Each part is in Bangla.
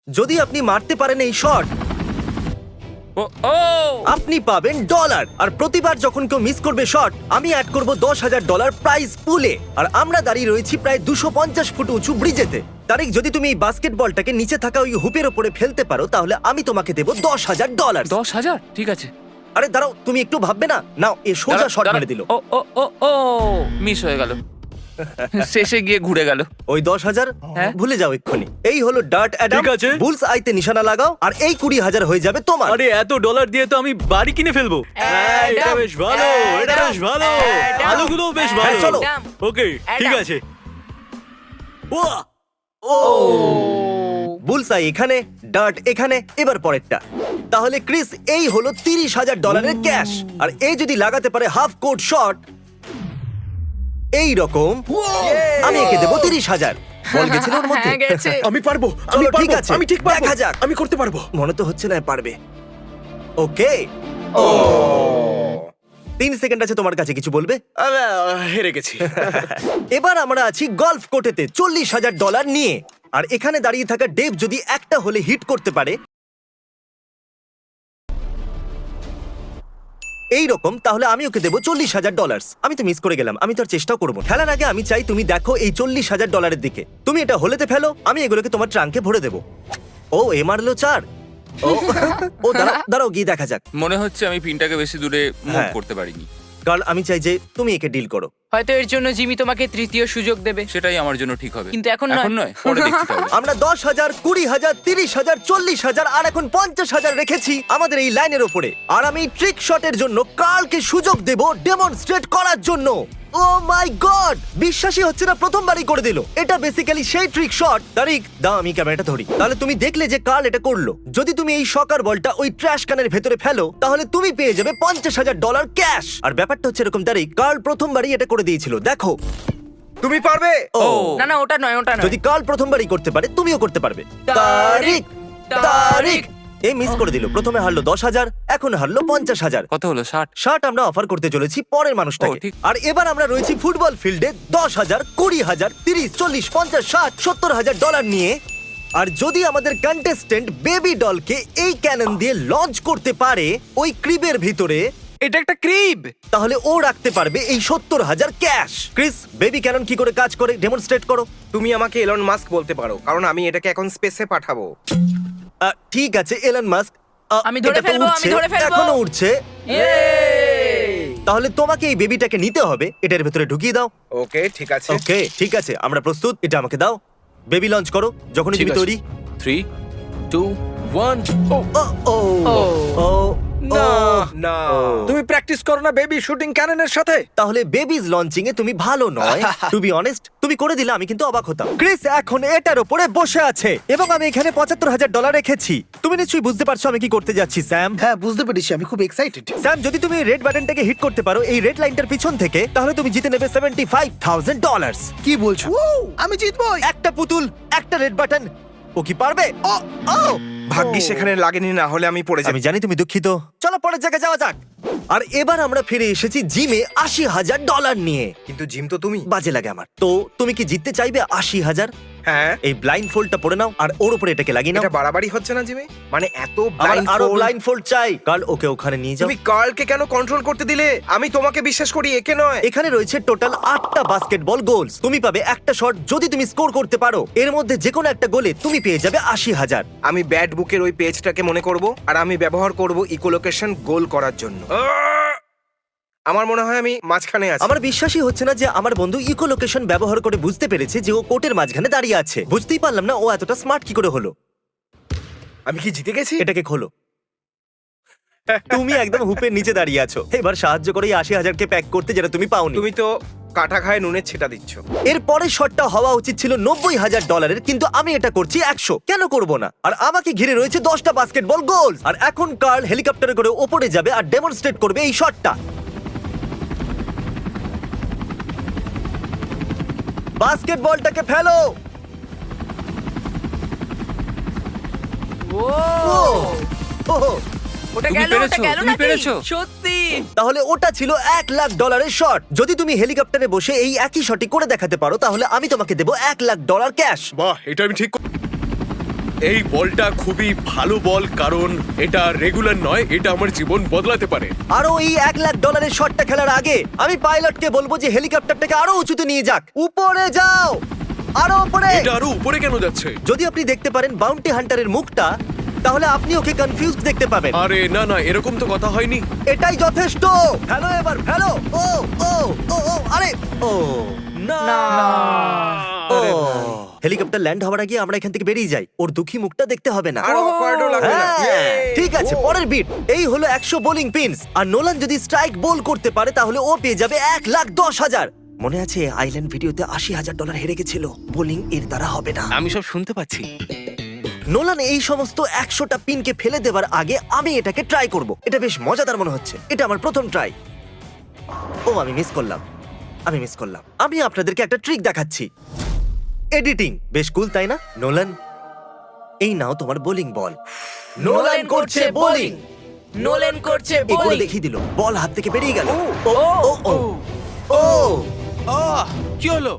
যদি আপনি মারতে পারেন এই শট, ও ও আপনি পাবেন ডলার। আর প্রতিবার যখন কেউ মিস করবে শট, আমি অ্যাড করব $10,000 প্রাইজ পুলে। আর আমরা দাঁড়িয়ে রয়েছি প্রায় 250 ফুট উঁচু ব্রিজেতে। তারিক, যদি তুমি এই বাস্কেটবলটাকে নিচে থাকা ওই হুপের ওপরে ফেলতে পারো তাহলে আমি তোমাকে দেবো $10,000। 10,000 ঠিক আছে। আরে দাঁড়াও, তুমি একটু ভাববে না? নাও, এ সোজা শট দাঁড়া, মেরে দিল। ও ও ও ও মিস হয়ে গেল, শেষে গিয়ে ঘুরে গেল। ওই 10,000 হ্যাঁ। ভুলে যাও এক্ষুনি। এই হলো ডার্ট অ্যাডাম। ঠিক আছে। বুলস আইতে নিশানা লাগাও আর এই 20,000 হয়ে যাবে তোমার। আরে এত ডলার দিয়ে তো আমি বাড়ি কিনে ফেলবো। এটা বেশ ভালো, এটা বেশ ভালো, আলুগুলো বেশ ভালো। হ্যাঁ, চলো। ওকে ঠিক আছে। ওয়া ও বুলস আই এখানে, ডার্ট এখানে, এবার পরেরটা। তাহলে ক্রিস, এই হলো $30,000 ক্যাশ। আর এই যদি লাগাতে পারে হাফ কোর্ট শট এই রকম, আমি একে দেবো 30,000। বল গেছিল ওর মধ্যে? হ্যাঁ, গেছে। আমি পারবো, চলো, আমি ঠিক পারবো, আছে, আমি ঠিক পারবো, দেখা যাক। আমি করতে পারবো। মনে তো হচ্ছে না পারবে। ওকে, 3 সেকেন্ড আছে তোমার কাছে, কিছু বলবে? হেরে গেছি। এবার আমরা আছি গলফ কোর্টেতে $40,000 নিয়ে। আর এখানে দাঁড়িয়ে থাকা ডেভ যদি একটা হলে হিট করতে পারে এই রকম, তাহলে আমি ওকে দেবো $40,000। আমি তো মিস করে গেলাম, আমি তো আর চেষ্টাও করবো না। খেলার আগে আমি চাই তুমি দেখো এই $40,000 দিকে। তুমি এটা হলেতে ফেলো, আমি এগুলোকে তোমার ট্রাঙ্কে ভরে দেবো। ও, এ মারলো 4। ও দাঁড়াও দাঁড়াও, গিয়ে দেখা যাক। মনে হচ্ছে আমি পিনটাকে বেশি দূরে মুভ হ্যাঁ। করতে পারিনি। কারণ আমি চাই যে তুমি একে ডিল করো। হয়তো এর জন্য জিমি তোমাকে তৃতীয় সুযোগ দেবে। সেটাই আমার জন্য ঠিক হবে। কিন্তু এখন নয়। এখন নয়, পরে দেখছি তাহলে। আমরা 10,000, 20,000, 30,000, 40,000 আর এখন 50,000 রেখেছি আমাদের এই লাইনের ওপরে। আর আমি ট্রিক শটের জন্য কার্লকে সুযোগ দেব ডেমনস্ট্রেট করার জন্য। ও মাই গড, বিশ্বাসই হচ্ছে না, প্রথমবারই করে দিল। এটা বেসিক্যালি সেই ট্রিক শট। তারিক, দাও আমি ক্যামেরাটা ধরি। তাহলে তুমি দেখলে যে কার্ল এটা করলো। যদি তুমি এই সকার বলটা ওই ট্র্যাশ ক্যানের ভেতরে ফেলো তাহলে তুমি পেয়ে যাবে $50,000 ক্যাশ। আর ব্যাপারটা হচ্ছে এরকম, তারিক, কার্ল প্রথমবারই এটা করে দিয়েছিল। দেখো, তুমি পারবে। ও না না, ওটা নয়, ওটা নয়। যদি কাল প্রথমবারই করতে পারে তুমিও করতে পারবে। তারিক, তারিক এই মিস করে দিল। প্রথমে হারলো 10,000, এখন হারলো 50,000। কত হলো? 60? শার্ট আমরা অফার করতে চলেছি পরের মানুষটাকে। ও, ঠিক। আর এবার আমরা রয়েছি ফুটবল ফিল্ডে 10,000, 20,000, 30, 40, 50, 60, $70,000 নিয়ে। আর যদি আমাদের কন্টেস্টেন্ট বেবি ডলকে এই ক্যানন দিয়ে লঞ্চ করতে পারে ওই ক্রিবের ভিতরে, এটা একটা ক্রিব। তাহলে ও রাখতে পারবে এই 70,000 ক্যাশ। ক্রিস, বেবি ক্যানন কি করে কাজ করে ডেমনস্ট্রেট করো। তুমি আমাকে এলন মাস্ক বলতে পারো, কারণ আমি এটাকে এখন স্পেসে পাঠাবো। ঠিক আছে, এলন মাস্ক। আমি ধরে এটা তো ফেলবো, আমি উড়ছে, ধরে ফেলবো। এখনো উঠছে। Yay! তাহলে তোমাকে এই বেবিটাকে নিতে হবে, এটার ভেতরে ঢুকিয়ে দাও। ওকে ঠিক আছে। ওকে, ঠিক আছে, আমরা প্রস্তুত। এটা আমাকে দাও। বেবি লঞ্চ করো যখনই ঠিক তুমি আছে। তৈরি। 3 2 1 ও ও ও না ও, না, ও। তুমি প্র্যাকটিস করো না বেবি শুটিং ক্যাননের সাথে? তাহলে বেবিজ লঞ্চিং এ তুমি ভালো নয়। টু বি অনেস্ট, তুমি করে দিলে আমি কিন্তু অবাক হতাম। ক্রিস এখন এটার উপরে বসে আছে এবং আমি এখানে $75,000 রেখেছি। তুমি নিশ্চয়ই বুঝতে পারছো আমি কি করতে যাচ্ছি, স্যাম। হ্যাঁ, বুঝতে পেরেছি, আমি খুব এক্সাইটেড। স্যাম, যদি তুমি রেড বাটনটাকে হিট করতে পারো এই রেড লাইনটার পিছন থেকে, তাহলে তুমি জিতে নেবে $75,000। কি বলছো? আমি জিতবই। একটা পুতুল, একটা রেড বাটন। ও কি পারবে? ও ও ভাগ্যিস সেখানে লাগেনি, না হলে আমি পড়ে আমি যাবি। জানি তুমি দুঃখিত। চলো পরের জায়গায় যাওয়া যাক। আর এবার আমরা ফিরে এসেছি জিমে $80,000 নিয়ে। কিন্তু জিম তো তুমি। বাজে লাগে আমার। তো তুমি কি জিততে চাইবে 80,000? হ্যাঁ, এই ব্লাইন্ড ফোল্ডটা পরে নাও আর ওর উপরে এটাকে লাগিয়ে নাও। এটা বাড়াবাড়ি হচ্ছে না জিমি? মানে এত আমার আরো blindfold? ব্লাইন্ড ফোল্ড চাই। কাল ওকে ওখানে নিয়ে যাও। তুমি কার্লকে কেন কন্ট্রোল করতে দিলে? আমি তোমাকে বিশ্বাস করি, একে নয়। এখানে রয়েছে টোটাল 8টা বাস্কেটবল গোলস। তুমি পাবে একটা শট যদি তুমি স্কোর করতে পারো। এর মধ্যে যে কোনো একটা গোলে তুমি পেয়ে যাবে 80,000। আমি ব্যাড বুকের ওই পেজটাকে মনে করব আর আমি ব্যবহার করব ইকোলোকেশন গোল করার জন্য। আমার মনে হয় আমি মাঝখানে আছি। আমার বিশ্বাসই হচ্ছে না যে আমার বন্ধু ইকোলোকেশন ব্যবহার করে বুঝতে পেরেছে যে ও কোর্টের মাঝখানে দাঁড়িয়ে আছে। বুঝতেই পারলাম না ও এতটা স্মার্ট কি করে হলো। আমি কি জিতে গেছি? এটাকে খোলো। তুমি একদম হুপের নিচে দাঁড়িয়ে আছো। এবার সাহায্য করে এই 80,000কে প্যাক করতে, যেটা তুমি পাওনি। তুমি তো কাটা খায় নুনের ছেটা দিচ্ছ। এর পরের শটটা হওয়া উচিত ছিল $90,000, কিন্তু আমি এটা করছি 100। কেন করব না? আর আমাকে ঘিরে রয়েছে 10টা বাস্কেটবল গোল। আর এখন কার্ল হেলিকপ্টারে করে ওপরে যাবে আর ডেমনস্ট্রেট করবে এই শটটা। বাস্কেটবলটাকে ফেলো। ও, ও, ওটা তুমি গেল, ওটা পেরেছো, গেল তুমি নাকি? পেরেছো। সত্যি? তাহলে ওটা ছিল $1,00,000 শট। যদি তুমি হেলিকপ্টারে বসে এই একই শটই করে দেখাতে পারো তাহলে আমি তোমাকে দেবো $1,00,000 ক্যাশ। বাহ, এটা আমি ঠিক। এই বলটা খুবই ভালো বল, কারণ এটা রেগুলার নয়, এটা আমার জীবন বদলাতে পারে। আরো এই $1,00,000 শটটা খেলার আগে আমি পাইলটকে বলবো যে হেলিকপ্টারটাকে আরো উঁচুতে নিয়ে যাক। উপরে যাও, আরো উপরে। এটা আরো উপরে কেন যাচ্ছে? যদি আপনি দেখতে পারেন বাউন্টি হান্টারের মুখটা, তাহলে আপনি ওকে কনফিউজড দেখতে পাবেন। আরে না না, এরকম তো কথা হয়নি। এটাই যথেষ্ট। ফেলো এবার, ফেলো। ও ও ও ও আরে ও না ও হেলিকপ্টার ল্যান্ড হওয়ার আগে আমরা এখান থেকে বেরিয়ে যাই। ওর দুঃখী মুখটা দেখতে হবে না। আর অকওয়ার্ডও লাগবে না। হ্যাঁ, ঠিক আছে, পরের বিট। এই হলো 100 বোলিং পিনস, আর নোলান যদি স্ট্রাইক বোল করতে পারে তাহলে ও পেয়ে যাবে 1,10,000। মনে আছে আইল্যান্ড ভিডিওতে $80,000 হেরে গেছিল? বোলিং এর দ্বারা হবে না। আমি সব শুনতে পাচ্ছি। নোলান এই সমস্ত 100টা পিনকে ফেলে দেবার আগে আমি এটাকে ট্রাই করব। এটা বেশ মজাদার মনে হচ্ছে। এটা আমার প্রথম ট্রাই। ও আমি মিস করলাম, আমি আপনাদেরকে একটা ট্রিক দেখাচ্ছি। এডিটিং বেশ কুল, তাই না? নোলান, এই নাও তোমার বোলিং বল। নোলান করছে বোলিং। নোলেন করছে এগুলো বোলিং। দেখিয়ে দিল, বল হাত থেকে বেরিয়ে গেল। ও ও ও ও কি হলো?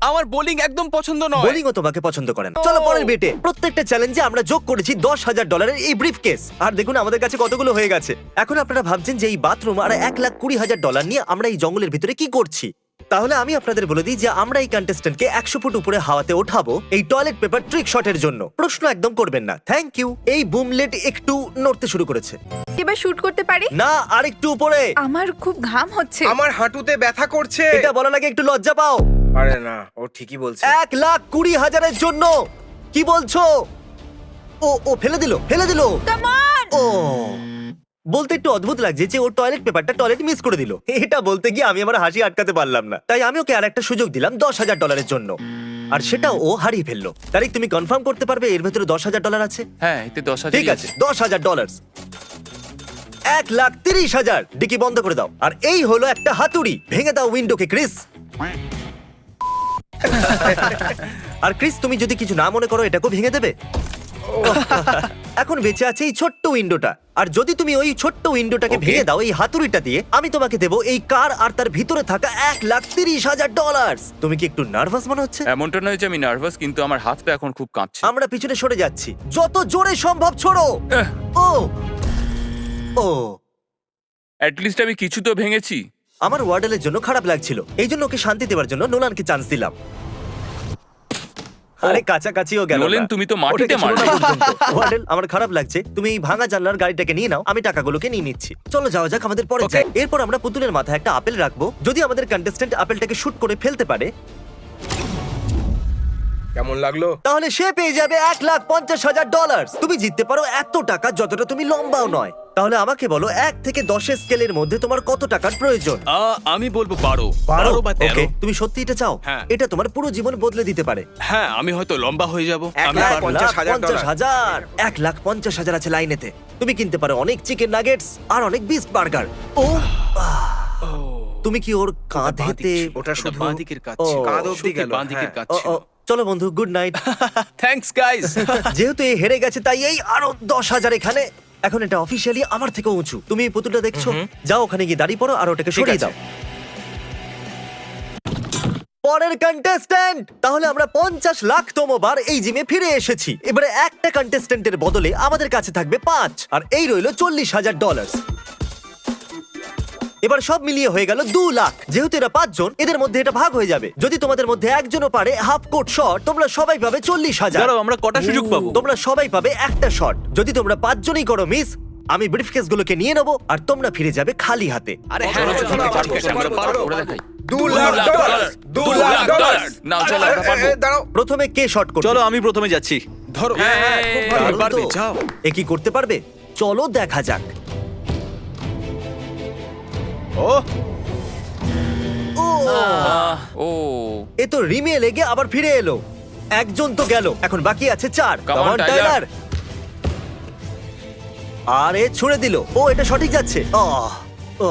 আমার বোলিং একদম পছন্দ নয়। বোলিংও তোমাকে পছন্দ করে না। চলো পরের বেটে। প্রত্যেকটা চ্যালেঞ্জে আমরা যোগ করেছি $10,000 এই ব্রিফকেস। আর দেখুন আমাদের কাছে কতগুলো হয়ে গেছে। এখন আপনারা ভাবছেন যে এই বাথরুম আর $1,20,000 নিয়ে আমরা এই জঙ্গলের ভিতরে কি করছি। তাহলে আমি আপনাদের বলে দিই যে আমরা এই কন্টেস্ট্যান্টকে 100 ফুট উপরে হাওয়াতে ওঠাবো এই টয়লেট পেপার ট্রিক শটের জন্য। প্রশ্ন একদম করবেন না। Thank you. এই বুমলেট একটু নড়তে শুরু করেছে। এবার শুট করতে পারি? না, আরেকটু উপরে। আমার খুব ঘাম হচ্ছে। আমার হাঁটুতে ব্যথা করছে। এটা বলার আগে একটু লজ্জা পাও। আরে না, ও ঠিকই বলছে। 1,20,000-এর জন্য কি বলছো? ও ও ফেলে দিল। Come on! ও বলতে একটু অদ্ভুত লাগছে যে ও টয়লেট পেপারটা টয়লেট মিস করে দিল। এটা বলতে গিয়ে আমি আমার হাসি আটকাতে পারলাম না। তাই আমি ওকে আরেকটা সুযোগ দিলাম $10,000-এর জন্য, আর সেটাও ও হারিয়ে ফেললো। তারিক, তুমি কনফার্ম করতে পারবে এর ভেতরে $10,000 আছে? হ্যাঁ, এতে 10,000 ঠিক আছে, $10,000। 1,30,000। ডিকি বন্ধ করে দাও। আর এই হলো একটা হাতুড়ি। ভেঙে দাও উইন্ডোকে, ক্রিস। আর ক্রিস, তুমি যদি কিছু না মনে করো এটাকেও ভেঙে দেবে। এখন বেঁচে আছে এই ছোট্ট উইন্ডোটা। আর যদি তুমি ওই ছোট্ট উইন্ডোটাকে ভেঙে দাও এই হাতুড়িটা দিয়ে, আমি তোমাকে দেবো এই কার আর তার ভিতরে থাকা $1,30,000। তুমি কি একটু নার্ভাস মনে হচ্ছে? এমনটা নয় যে আমি নার্ভাস, কিন্তু আমার হাতটা এখন খুব কাঁপছে। আমরা পিছনে সরে যাচ্ছি। যত জোরে সম্ভব ছোড়ো। ও ও অ্যাটলিস্ট আমি কিছু তো ভেঙেছি। আমার ওয়ার্ডেলের জন্য খারাপ লাগছিল, এই জন্য ওকে শান্তি দেওয়ার জন্য নোলানকে চান্স দিলাম। আরে কাছাকাছিও গেল না। নোলেন, তুমি তো মাটিতে ওটাকে ছোঁড়ো না মারলে। পর্যন্ত। ওয়ার্ডেল, আমার খারাপ লাগছে। তুমি এই ভাঙা জানলার গাড়িটাকে নিয়ে নাও, আমি টাকাগুলোকে নিয়ে নিচ্ছি। চলো যাওয়া যাক আমাদের পরে যাই। এরপর আমরা পুতুলের মাথায় একটা আপেল রাখবো। যদি আমাদের কন্টেস্ট্যান্ট আপেলটাকে শুট করে ফেলতে পারে কেমন লাগলো? তাহলে সে পেয়ে যাবে $1,50,000। তুমি জিততে পারো এত টাকা যতটা তুমি লম্বাও নয়। তাহলে আমাকে বলো 1 থেকে 10-এর স্কেলের মধ্যে তোমার কত টাকার প্রয়োজন? আমি বলবো 12 বা 13। ওকে, তুমি সত্যি এটা চাও? হ্যাঁ। এটা তোমার পুরো জীবন বদলে দিতে পারে। হ্যাঁ, আমি হয়তো লম্বা হয়ে যাব। আমি পারবো। $1,50,000 $1,50,000 আছে লাইনেতে। তুমি কিনতে পারো অনেক চিকেন নাগেটস আর অনেক বিস্ট বার্গার। ও তুমি কি ওর কাঁধেতে? ওটা শুধু বাঁ দিকের কাজ ও, ছিল। কাঁধ অবধি গেল, বাঁ দিকের হ্যাঁ। কাজ ও, ছিল। ও, চলো বন্ধু, গুড নাইট। Thanks guys. যেহেতু এ হেরে গেছে তাই এই আরো 10,000 এখানে। এখন এটা অফিসিয়ালি আমার থেকে উঁচু। তুমি এই পুতুলটা দেখছো? যাও ওখানে গিয়ে দাঁড়িয়ে পড়ো আর ওটাকে সরিয়ে দাও। পরের কন্টেস্ট্যান্ট। তাহলে আমরা 50,00,000তম বার এই জিমে ফিরে এসেছি। এবারে একটা কন্টেস্ট্যান্টের বদলে আমাদের কাছে থাকবে 5, আর এই রইলো $40,000। এবার সব মিলিয়ে হয়ে গেল 2 লাখ। যেহেতু এরা 5 জন, এদের মধ্যে এটা ভাগ হয়ে যাবে। যদি তোমাদের মধ্যে একজনও পারে হাফ কোট শট, তোমরা সবাই পাবে 40,000। দাঁড়াও, আমরা কটা সুযোগ পাবো? তোমরা সবাই পাবে একটা শট। যদি তোমরা 5 জনই করো মিস, আমি ব্রিফকেস গুলোকে নিয়ে নেবো আর তোমরা ফিরে যাবে খালি হাতে। আরে চলো, হ্যাঁ, চলো, চলো, ঠিক পারবো, আছে, আমরা পারবো, পারবো, পারবো। ওরা দেখাই। $2,00,000 $2,00,000 নাও, চলো, আমরা পারবো। দাঁড়াও। প্রথমে কে শট করবে? চলো, আমি প্রথমে যাচ্ছি। ধরো। হ্যাঁ, খুব ভালো, দারুণ তো। পারবে, যাও। এ কি করতে পারবে? চলো দেখা যাক। ও ও ও এ তো রিমে লেগে আবার ফিরে এলো। একজন তো গেল, এখন বাকি আছে 4। Come on, Come on, Tyler. Tyler। আর এ ছুড়ে দিল। ও এটা সঠিক যাচ্ছে। ও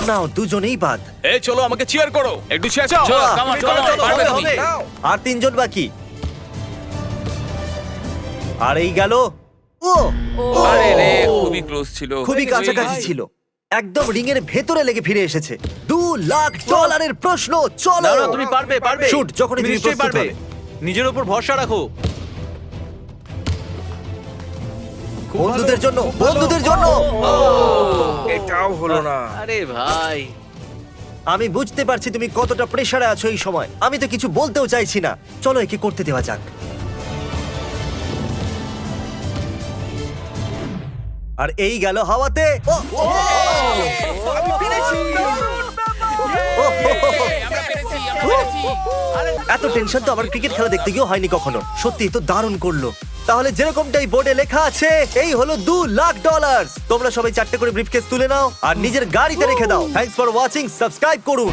নাও, দুজনেই বাদ। এই চলো, আমাকে চিয়ার করো, একটু চেঁচাও। চলো, come on, come on, পারবে তুমি। নাও। আর 3 জন বাকি। আর এই গেল। ও আরে রে, খুবই ক্লোজ ছিল। খুবই কাছাকাছি ছিল। একদম রিং এর ভেতরে লেগে ফিরে এসেছে। $2,00,000 প্রশ্ন। চলো, না, না, তুমি পারবে, পারবে। শুট যখনই তুমি নিশ্চয়ই প্রস্তুত পারবে। হবে। নিজের উপর ভরসা রাখো। বন্ধুদের জন্য, বন্ধুদের জন্য। এটাও হলো না। আরে ভাই, আমি বুঝতে পারছি তুমি কতটা প্রেসারে আছো এই সময়। আমি তো কিছু বলতেও চাইছি না। চলো একে করতে দেওয়া যাক। আর এই গেল হাওয়াতে। ও, ও, আমি পেরেছি। ও, এত টেনশন তো আমার ক্রিকেট খেলা দেখতে গিয়েও হয়নি কখনো। সত্যি তো দারুণ করলো। তাহলে যেরকমটাই বোর্ডে লেখা আছে, এই হলো $2,00,000। তোমরা সবাই 4টে করে ব্রিফকেস তুলে নাও আর নিজের গাড়িতে রেখে দাও। থ্যাঙ্কস ফর ওয়াচিং, সাবস্ক্রাইব করুন।